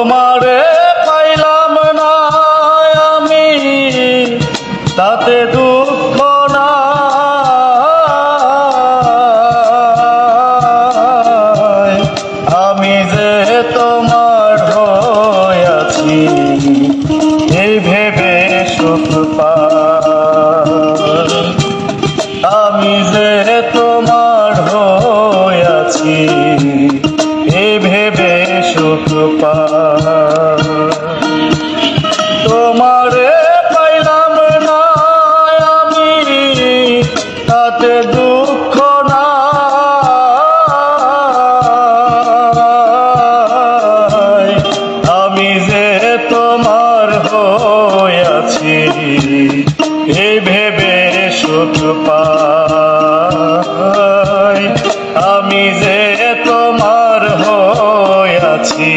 তোমারে পাইলাম না আমি তাতে দুঃখ নাই, আমি যে তোমার হইয়াছি এই ভেবে সুখ পাই, আমি যে তোমার হইয়াছি এই ভেবে সুখ পাই। তোমারে পাইলাম না আমি তাতে দুঃখ নাই, আমি যে তোমার হইয়াছি এই ভেবে সুখ পাই, আমি যে তোমার হইয়াছি